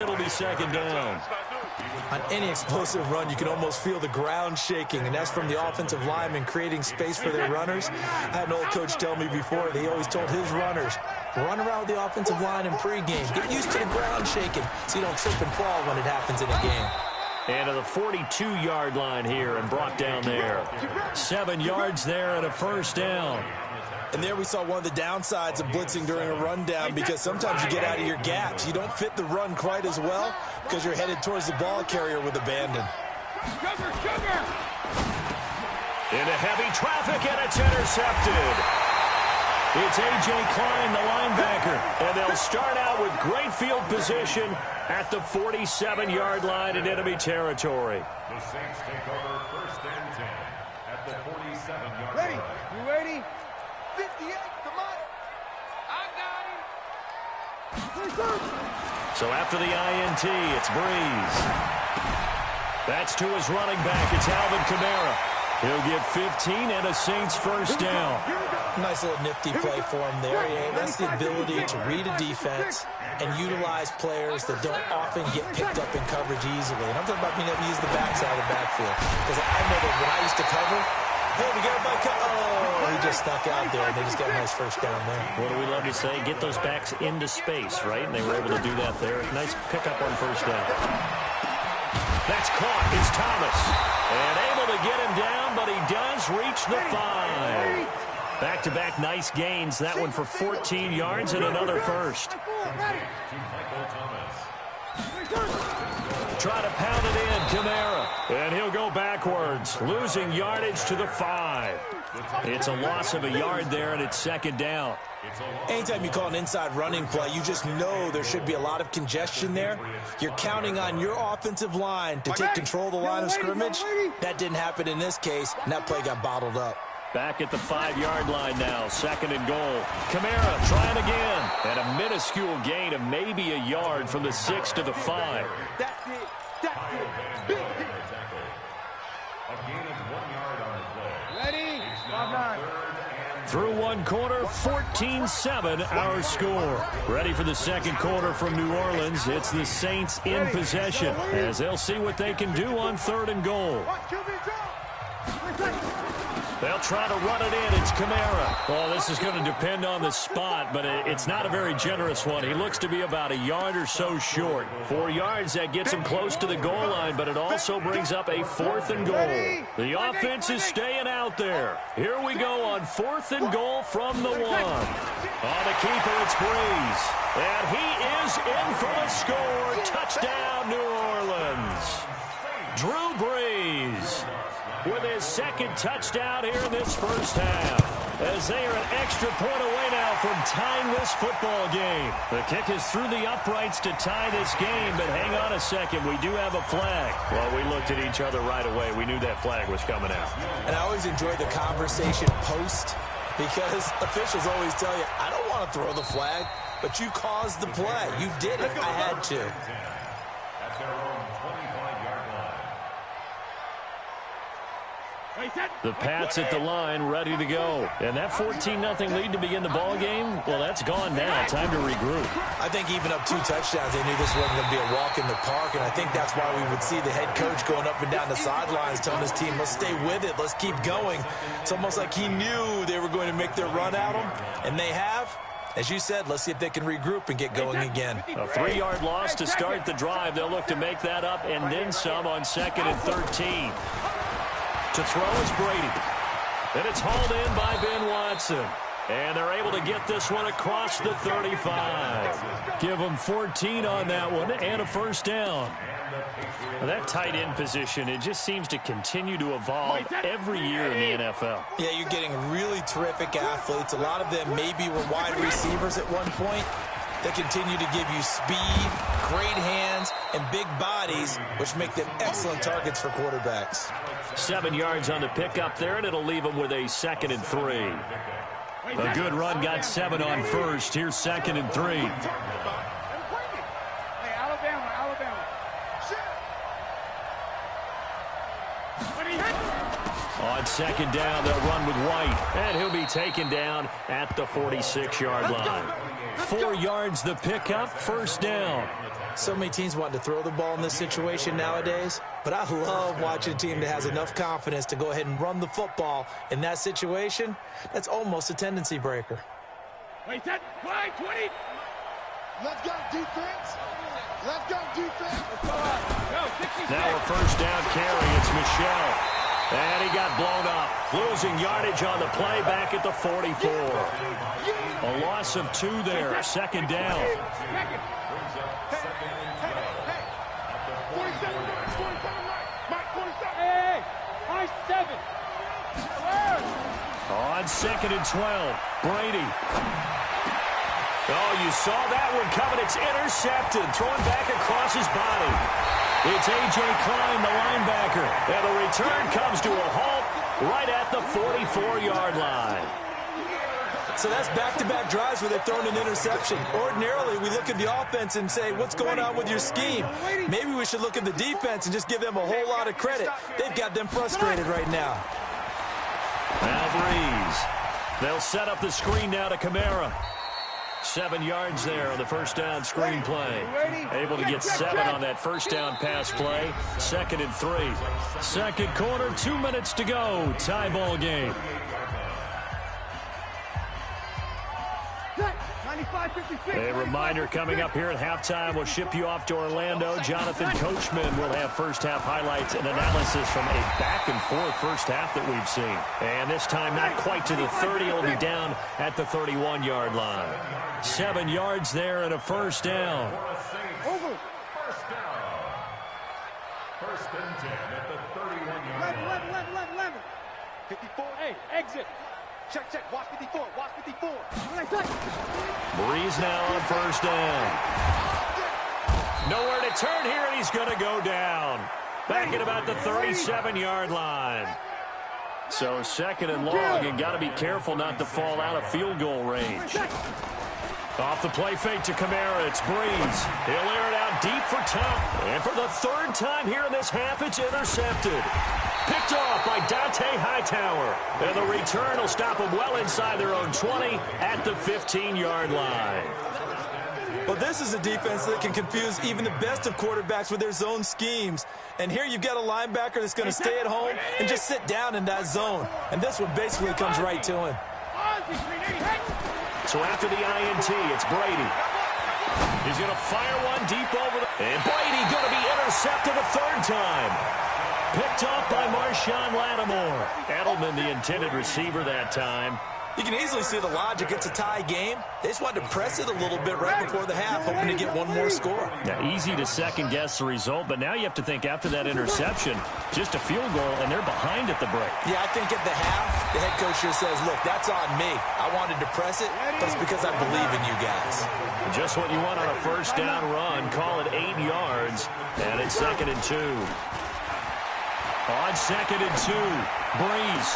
It'll be second down. On any explosive run, you can almost feel the ground shaking, and that's from the offensive linemen creating space for their runners. I had an old coach tell me before, he always told his runners, run around with the offensive line in pregame. Get used to the ground shaking so you don't trip and fall when it happens in a game. And to the 42-yard line here and brought down there. 7 yards there and a first down. And there we saw one of the downsides of blitzing during a rundown, because sometimes you get out of your gaps. You don't fit the run quite as well because you're headed towards the ball carrier with abandon. Into heavy traffic, and it's intercepted. It's A.J. Klein, the linebacker, and they'll start out with great field position at the 47-yard line in enemy territory. The Saints take over first and 10 at the 47-yard line. Ready? You ready? 58, come on. I got him. So after the INT, it's Breeze. That's to his running back. It's Alvin Kamara. He'll get 15 and a Saints first down. Nice little nifty play for him there. Yeah, that's the ability to read a defense and utilize players that don't often get picked up in coverage easily. And I'm talking about being able to use the backside of the backfield. Because I know that when I used to cover, hey, we got everybody oh, he just snuck out there, and they just got a nice first down there. What do we love to say? Get those backs into space, right? And they were able to do that there. Nice pickup on first down. That's caught. It's Thomas. And able to get him down, but he does reach the 5. Back-to-back nice gains. That one for 14 yards and another first. Try to pound it in, Kamara. And he'll go backwards, losing yardage to the 5. It's a loss of a yard there, and it's second down. Anytime you call an inside running play, you just know there should be a lot of congestion there. You're counting on your offensive line to take control of the line of scrimmage. That didn't happen in this case, and that play got bottled up. Back at the 5-yard line now, second and goal. Kamara trying again. And a minuscule gain of maybe a yard from the 6 to the 5. That's it. That's it. Big hit. A gain of 1 yard on the play. Ready? 5-9. Through one quarter, 14-7 our score. Ready for the second quarter from New Orleans. It's the Saints in possession as they'll see what they can do on third and goal. They'll try to run it in. It's Kamara. Well, this is going to depend on the spot, but it's not a very generous one. He looks to be about a yard or so short. 4 yards, that gets him close to the goal line, but it also brings up a fourth and goal. The offense is staying out there. Here we go on fourth and goal from the 1. On the keeper, it's Breeze. And he is in for the score. Touchdown, New Orleans. Drew Brees with his second touchdown here in this first half, as they are an extra point away now from tying this football game. The kick is through the uprights to tie this game, but hang on a second, we do have a flag. Well, we looked at each other right away. We knew that flag was coming out. And I always enjoy the conversation post, because officials always tell you, I don't want to throw the flag, but you caused the play. You did it. I had to. At their own 25-yard line. The Pats at the line, ready to go. And that 14-0 lead to begin the ball game, well, that's gone now. Time to regroup. I think even up 2 touchdowns, they knew this wasn't going to be a walk in the park, and I think that's why we would see the head coach going up and down the sidelines telling his team, let's stay with it, let's keep going. It's almost like he knew they were going to make their run at him, and they have. As you said, let's see if they can regroup and get going again. A 3-yard loss to start the drive. They'll look to make that up and then some on 2nd and 13. To throw is Brady. And it's hauled in by Ben Watson. And they're able to get this one across the 35. Give them 14 on that one and a first down. Well, that tight end position, it just seems to continue to evolve every year in the NFL. Yeah, you're getting really terrific athletes. A lot of them maybe were wide receivers at one point. They continue to give you speed, great hands, and big bodies, which make them excellent targets for quarterbacks. 7 yards on the pickup there, and it'll leave them with a 2nd and 3. A good run got 7 on first. Here's 2nd and 3. Hey, Alabama. On second down, they'll run with White, and he'll be taken down at the 46-yard line. 4 yards the pickup, first down. So many teams want to throw the ball in this situation nowadays, but I love watching a team that has enough confidence to go ahead and run the football in that situation. That's almost a tendency breaker. Wait, 20. Let's go, defense. Let's go, defense. Now a first down carry. It's Michel. And he got blown up. Losing yardage on the play back at the 44. A loss of 2 there. Second down. 7. On second and 12, Brady. Oh, you saw that one coming. It's intercepted. Thrown back across his body. It's A.J. Klein, the linebacker. And the return comes to a halt right at the 44-yard line. So that's back-to-back drives where they've thrown an interception. Ordinarily, we look at the offense and say, what's going on with your scheme? Maybe we should look at the defense and just give them a whole lot of credit. They've got them frustrated right now. Now Breeze. They'll set up the screen now to Kamara. 7 yards there on the first down screen play. Able to get 7 on that first down pass play. Second and 3. Second quarter, 2 minutes to go. Tie ball game. 95-56. A reminder coming up here at halftime. We'll ship you off to Orlando. Jonathan Coachman will have first-half highlights and analysis from a back-and-forth first half that we've seen. And this time not quite to the 30. It'll be down at the 31-yard line. 7 yards there and a first down. Over. First and 10 at the 31-yard line. 11. 54. Hey, exit. Check. Watch 54. Watch 54. Breeze now on first down. Nowhere to turn here, and he's going to go down. Back at about the 37-yard line. So second and long, you got to be careful not to fall out of field goal range. Off the play fake to Kamara, it's Breeze. He'll air it out deep for top. And for the third time here in this half, it's intercepted. Picked off by Dante Hightower. And the return will stop them well inside their own 20 at the 15-yard line. Well, this is a defense that can confuse even the best of quarterbacks with their zone schemes. And here you've got a linebacker that's going to stay at home and just sit down in that zone. And this one basically comes right to him. So after the INT, it's Brady. He's going to fire one deep over the... And Brady going to be intercepted a third time. Picked off by Marshawn Lattimore. Edelman, the intended receiver that time. You can easily see the logic. It's a tie game. They just wanted to press it a little bit right before the half, hoping to get one more score. Now, easy to second-guess the result, but now you have to think after that interception, just a field goal, and they're behind at the break. Yeah, I think at the half, the head coach here says, look, that's on me. I wanted to press it, but it's because I believe in you guys. Just what you want on a first down run. Call it 8 yards, and it's second and 2. On second and 2, Breeze.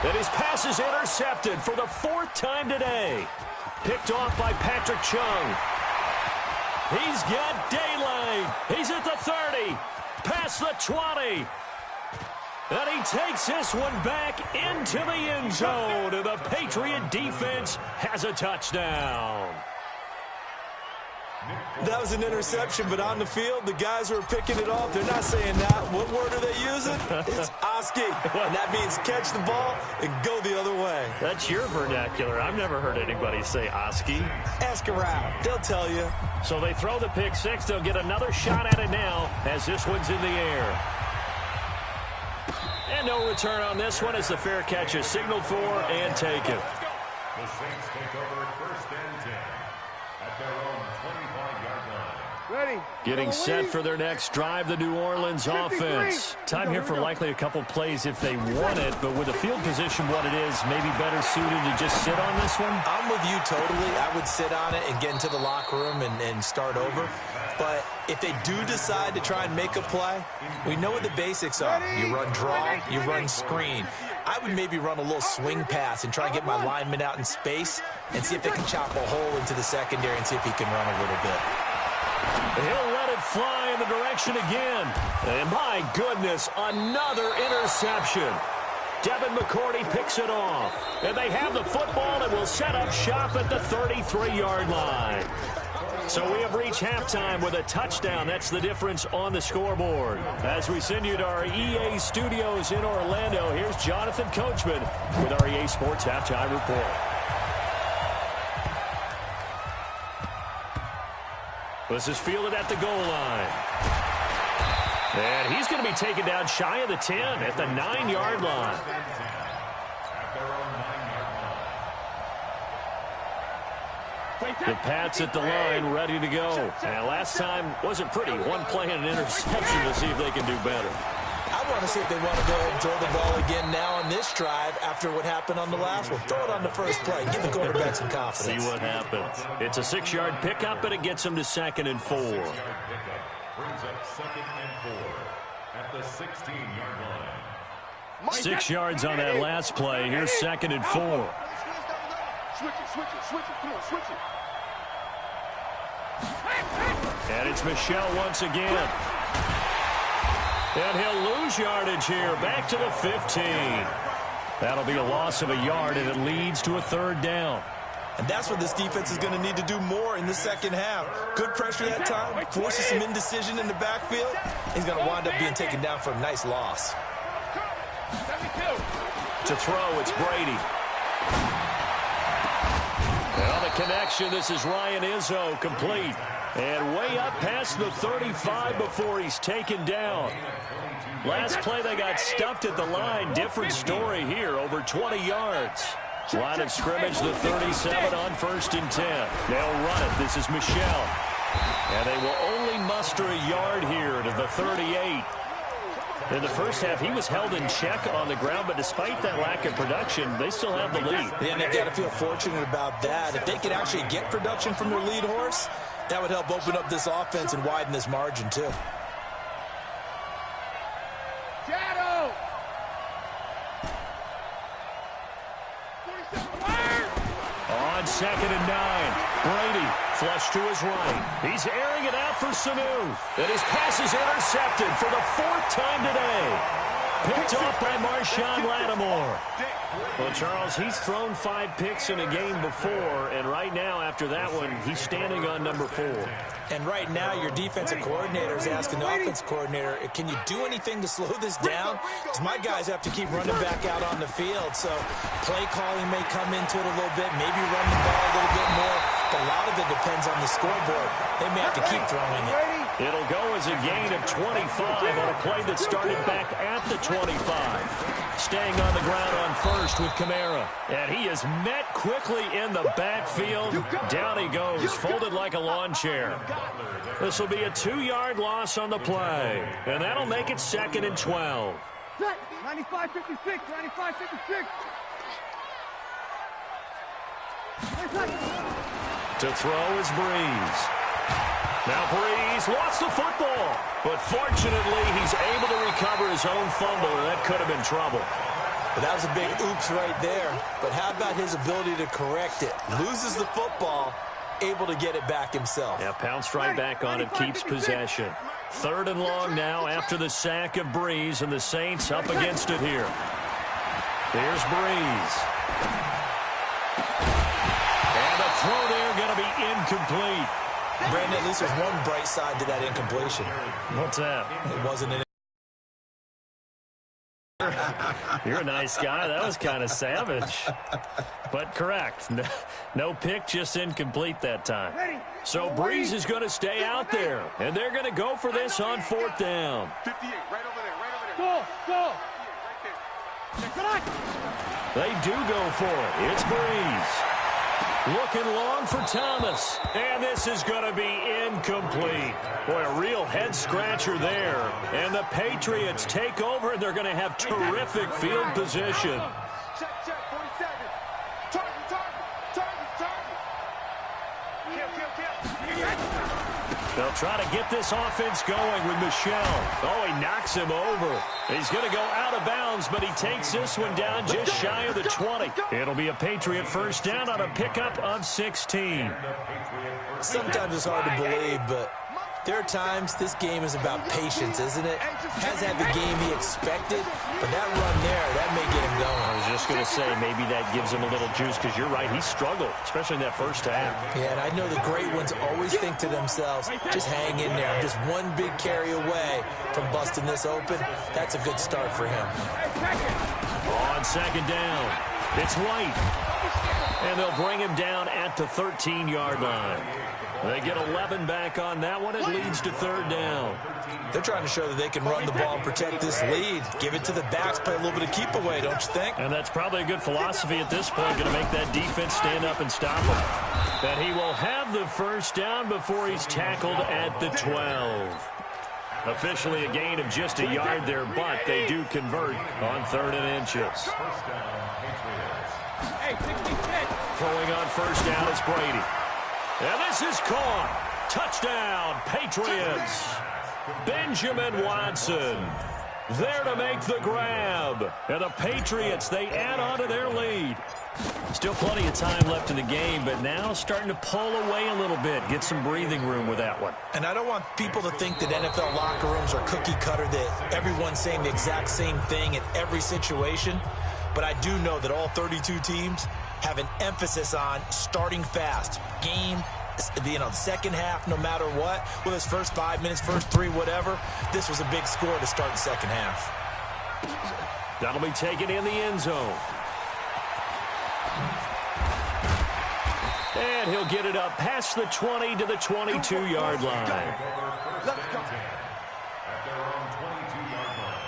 And his pass is intercepted for the 4th time today. Picked off by Patrick Chung. He's got daylight. He's at the 30. Past the 20. And he takes this one back into the end zone. And the Patriot defense has a touchdown. That was an interception, but on the field, the guys who are picking it off, they're not saying that. What word are they using? It's Oski. And that means catch the ball and go the other way. That's your vernacular. I've never heard anybody say Oski. Ask around. They'll tell you. So they throw the pick six. They'll get another shot at it now as this one's in the air. And no return on this one as the fair catch is signaled for and taken. The Saints take over at first and 10 at their own 25-yard line. Ready. Getting set for their next drive, the New Orleans offense. Time here for likely a couple plays if they want it, but with the field position what it is, maybe better suited to just sit on this one? I'm with you totally. I would sit on it and get into the locker room and start over. But if they do decide to try and make a play, we know what the basics are. You run draw, you run screen. I would maybe run a little swing pass and try and get my lineman out in space and see if they can chop a hole into the secondary and see if he can run a little bit. He'll let it fly in the direction again. And my goodness, another interception. Devin McCourty picks it off. And they have the football and will set up shop at the 33-yard line. So we have reached halftime with a touchdown. That's the difference on the scoreboard. As we send you to our EA studios in Orlando, here's Jonathan Coachman with our EA Sports Halftime Report. This is fielded at the goal line. And he's going to be taken down shy of the 10 at the 9-yard line. The Pats at the line, ready to go. And last time wasn't pretty. One play and an interception to see if they can do better. I want to see if they want to go ahead and throw the ball again now on this drive after what happened on the last one. Throw it on the first play. Give the quarterback some confidence. See what happens. It's a 6-yard pickup, and it gets them to 2nd and 4. Brings up 2nd and 4 at the 16-yard line. 6 yards on that last play. Here's 2nd and 4. Switch it, switch it, switch it. Come on, switch it. And it's Michel once again. And he'll lose yardage here. Back to the 15. That'll be a loss of a yard, and it leads to a 3rd down. And that's what this defense is going to need to do more in the second half. Good pressure that time. Forces some indecision in the backfield. He's going to wind up being taken down for a nice loss. To throw, it's Brady. And on the connection, this is Ryan Izzo, complete. And way up past the 35 before he's taken down. Last play, they got stuffed at the line. Different story here, over 20 yards. Line of scrimmage, the 37 on 1st and 10. They'll run it. This is Michel. And they will only muster a yard here to the 38. In the first half, he was held in check on the ground, but despite that lack of production, they still have the lead. And they've got to feel fortunate about that. If they could actually get production from their lead horse, that would help open up this offense and widen this margin, too. Shadow! On 2nd and 9, Brady flush to his right. He's airing it out for Sanu. And his pass is intercepted for the 4th time today. Picked off by Marshawn Lattimore. Well, Charles, he's thrown 5 picks in a game before, and right now, after that one, he's standing on number 4. And right now, your defensive coordinator is asking the offensive coordinator, can you do anything to slow this down? Because my guys have to keep running back out on the field. So play calling may come into it a little bit, maybe run the ball a little bit more. But a lot of it depends on the scoreboard. They may have to keep throwing it. It'll go as a gain of 25 on a play that started back at the 25. Staying on the ground on 1st with Kamara. And he is met quickly in the backfield. Down he goes, folded like a lawn chair. This will be a 2-yard loss on the play. And that'll make it 2nd and 12. 95-56, 95-56. To throw is Breeze. Now Breeze lost the football, but fortunately he's able to recover his own fumble, and that could have been trouble. But that was a big oops right there. But how about his ability to correct it? Loses the football, able to get it back himself. Yeah, pounced right back on it, keeps possession. 3rd and long now after the sack of Breeze, and the Saints up against it here. Here's Breeze. And the throw there going to be incomplete. Brandon, at least there's one bright side to that incompletion. What's that? It wasn't an You're a nice guy. That was kind of savage. But correct. No pick, just incomplete that time. So Breeze is going to stay out there. And they're going to go for this on 4th down. 58, right over there, right over there. Go! They do go for it. It's Breeze. Looking long for Thomas. And this is going to be incomplete. Boy, a real head-scratcher there. And the Patriots take over, and they're going to have terrific field position. Check, 47. Target. Kill. They'll try to get this offense going with Michel. Oh, he knocks him over. He's going to go out of bounds, but he takes this one down just shy of the 20. It'll be a Patriot 1st down on a pickup of 16. Sometimes it's hard to believe, but There are times this game is about patience, isn't it? Hasn't had the game he expected, but that run there, that may get him going. I was just going to say, maybe that gives him a little juice, because you're right, he struggled, especially in that first half. Yeah, and I know the great ones always think to themselves, just hang in there. I'm just one big carry away from busting this open. That's a good start for him. On second down, it's White. And they'll bring him down at the 13-yard line. They get 11 back on that one. It leads to third down. They're trying to show that they can run the ball and protect this lead. Give it to the backs, play a little bit of keep away, don't you think? And that's probably a good philosophy at this point, going to make that defense stand up and stop him. That he will have the first down before he's tackled at the 12. Officially a gain of just a yard there, but they do convert on 3rd and inches. Throwing on first down is Brady. And this is caught. Touchdown, Patriots. Benjamin Watson there to make the grab. And the Patriots, they add on to their lead. Still plenty of time left in the game, but now starting to pull away a little bit. Get some breathing room with that one. And I don't want people to think that NFL locker rooms are cookie cutter, that everyone's saying the exact same thing in every situation. But I do know that all 32 teams have an emphasis on starting fast. Game, the second half, no matter what, whether it's first 5 minutes, first 3, whatever, this was a big score to start the second half. That'll be taken in the end zone. And he'll get it up past the 20 to the 22-yard line. Let's go. At their own 22-yard line.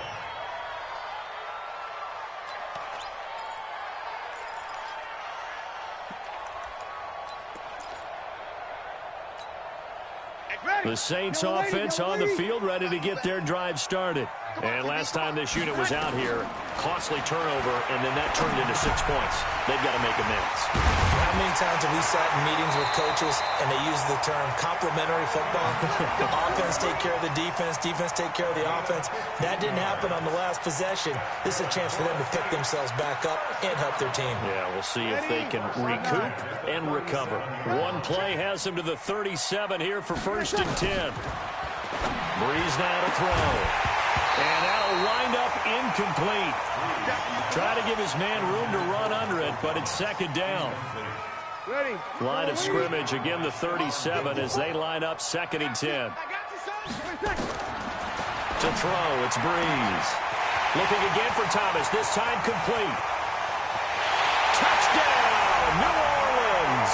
The Saints offense on the field, ready to get their drive started. And last time this unit was out here, costly turnover, and then that turned into 6 points. They've got to make amends. How many times have we sat in meetings with coaches and they use the term complementary football? Offense take care of the defense, defense take care of the offense. That didn't happen on the last possession. This is a chance for them to pick themselves back up and help their team. Yeah, we'll see if they can recoup and recover. One play has them to the 37 here for 1st and 10. Breeze now to throw. And that'll wind up incomplete. Try to give his man room to run under it, but it's 2nd down. Line of scrimmage, again the 37 as they line up 2nd and 10. To throw, it's Breeze. Looking again for Thomas, this time complete. Touchdown, New Orleans.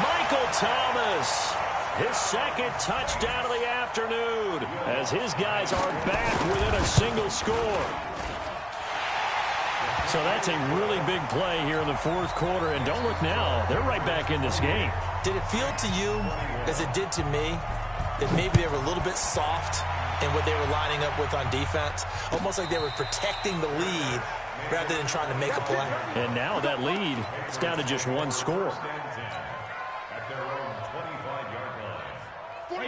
Michael Thomas. His 2nd touchdown of the afternoon as his guys are back within a single score. So that's a really big play here in the 4th quarter. And don't look now, they're right back in this game. Did it feel to you, as it did to me, that maybe they were a little bit soft in what they were lining up with on defense? Almost like they were protecting the lead rather than trying to make a play. And now that lead is down to just 1 score.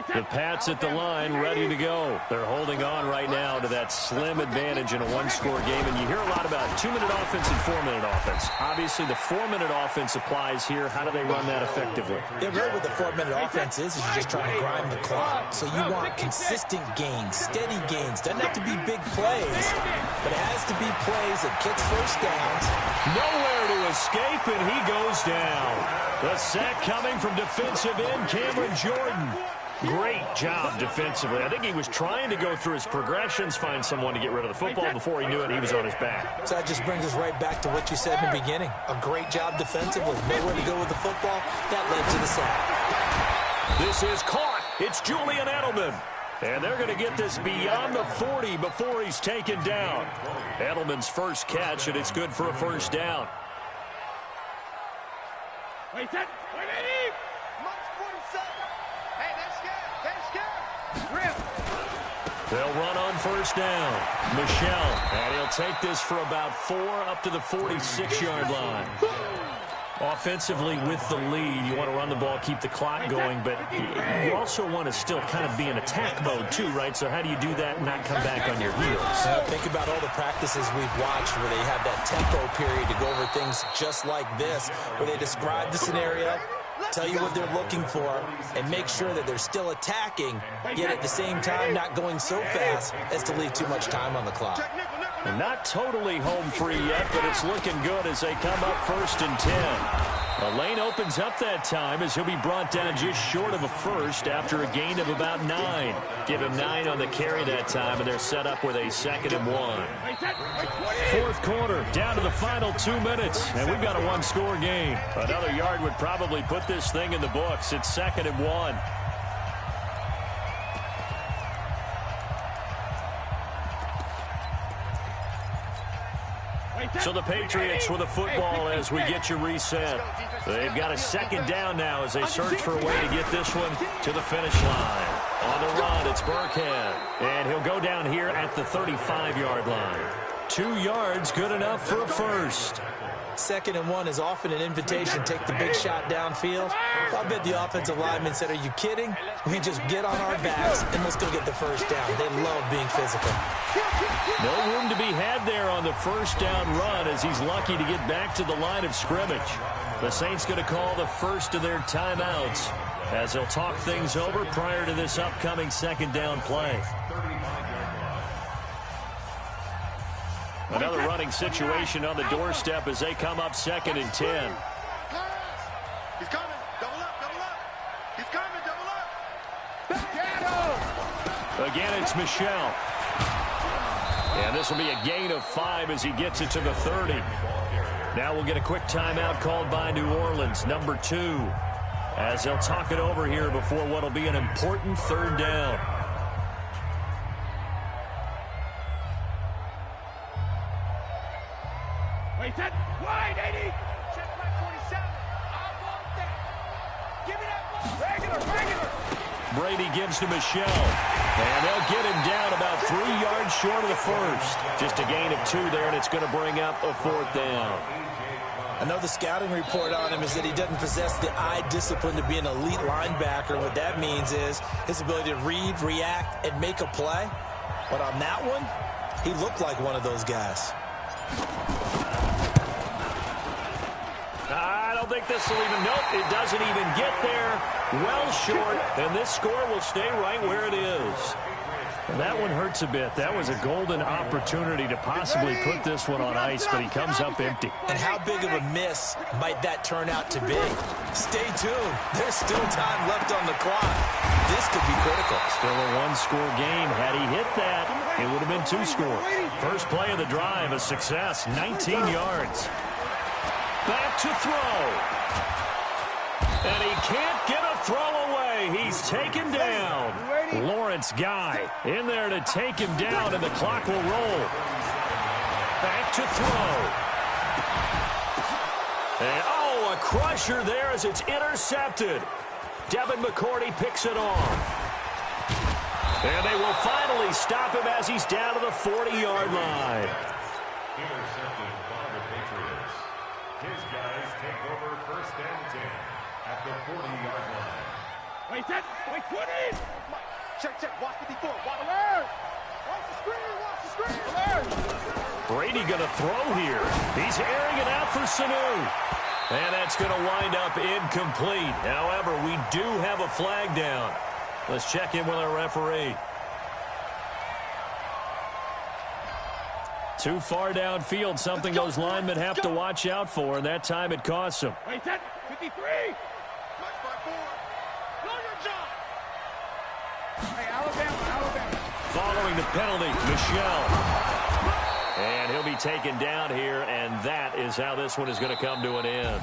The Pats at the line, ready to go. They're holding on right now to that slim advantage in a 1-score game. And you hear a lot about 2-minute offense and 4-minute offense. Obviously, the 4-minute offense applies here. How do they run that effectively? Yeah, really what the 4-minute offense is you're just trying to grind the clock. So you want consistent gains, steady gains. Doesn't have to be big plays, but it has to be plays that gets first downs. Nowhere to escape, and he goes down. The sack coming from defensive end Cameron Jordan. Great job defensively. I think he was trying to go through his progressions, find someone to get rid of the football. Before he knew it, he was on his back. So that just brings us right back to what you said in the beginning. A great job defensively. Nowhere to go with the football. That led to the sack. This is caught. It's Julian Edelman. And they're going to get this beyond the 40 before he's taken down. Edelman's first catch, and it's good for a first down. Wait, set. Wait, They'll run on first down. Michelle, and he'll take this for about 4 up to the 46-yard line. Offensively with the lead, you want to run the ball, keep the clock going, but you also want to still kind of be in attack mode too, right? So how do you do that and not come back on your heels? Think about all the practices we've watched where they have that tempo period to go over things just like this, where they describe the scenario, tell you what they're looking for, and make sure that they're still attacking, yet at the same time not going so fast as to leave too much time on the clock. Not totally home free yet, but it's looking good as they come up 1st and 10. The lane opens up that time as he'll be brought down just short of a first after a gain of about 9. Give him 9 on the carry that time, and they're set up with a 2nd and 1. 4th quarter, down to the final 2 minutes, and we've got a one-score game. Another yard would probably put this thing in the books. It's 2nd and 1. So the Patriots with a football as we get you reset. They've got a 2nd down now as they search for a way to get this one to the finish line. On the run, it's Burkhead. And he'll go down here at the 35-yard line. 2 yards, good enough for a first. 2nd and 1 is often an invitation to take the big shot downfield. I bet the offensive lineman said, are you kidding? We just get on our backs and let's go get the first down. They love being physical. No room to be had there on the first down run as he's lucky to get back to the line of scrimmage. The Saints going to call the first of their timeouts as they'll talk things over prior to this upcoming 2nd down play. Another running situation on the doorstep as they come up 2nd and 10. He's coming. Double up, double up. He's coming, double up. Again, it's Michel. And this will be a gain of 5 as he gets it to the 30. Now we'll get a quick timeout called by New Orleans, number 2, as they'll talk it over here before what will be an important 3rd down. Wait, that wide 80. Check back 47. I want that. Give me that ball. Regular. Brady gives to Michel. And they'll get him down about 3 yards short of the first. Just a gain of 2 there, and it's going to bring up a 4th down. I know the scouting report on him is that he doesn't possess the eye discipline to be an elite linebacker. What that means is his ability to read, react, and make a play. But on that one, he looked like one of those guys. I don't think this will even, nope, it doesn't even get there. Well short, and this score will stay right where it is. And that one hurts a bit. That was a golden opportunity to possibly put this one on ice, but he comes up empty. And how big of a miss might that turn out to be? Stay tuned. There's still time left on the clock. This could be critical. Still a one-score game. Had he hit that, it would have been 2 scores. First play of the drive, a success, 19 yards. Back to throw. And he can't get a throw away. He's taken down. Lawrence Guy in there to take him down, and the clock will roll. Back to throw. And, oh, a crusher there as it's intercepted. Devin McCourty picks it off. And they will finally stop him as he's down to the 40-yard line. Intercepted by the Patriots. His guys take over 1st and 10 at the 40-yard line. Wait, what is? Check, watch 54, watch alert! Watch the screen, alert! Brady going to throw here. He's airing it out for Sanu. And that's going to wind up incomplete. However, we do have a flag down. Let's check in with our referee. Too far downfield, something those linemen have to watch out for, and that time it costs them. Wait, that 53. Match by 4. Know your job. Hey, Alabama. Following the penalty, Michel. And he'll be taken down here, and that is how this one is going to come to an end.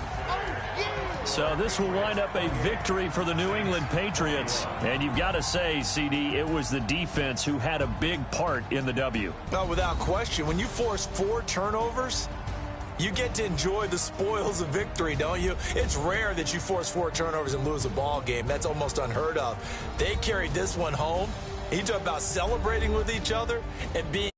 So this will wind up a victory for the New England Patriots. And you've got to say, CD, it was the defense who had a big part in the W. No, without question. When you force 4 turnovers, you get to enjoy the spoils of victory, don't you? It's rare that you force 4 turnovers and lose a ball game. That's almost unheard of. They carried this one home. He talked about celebrating with each other and being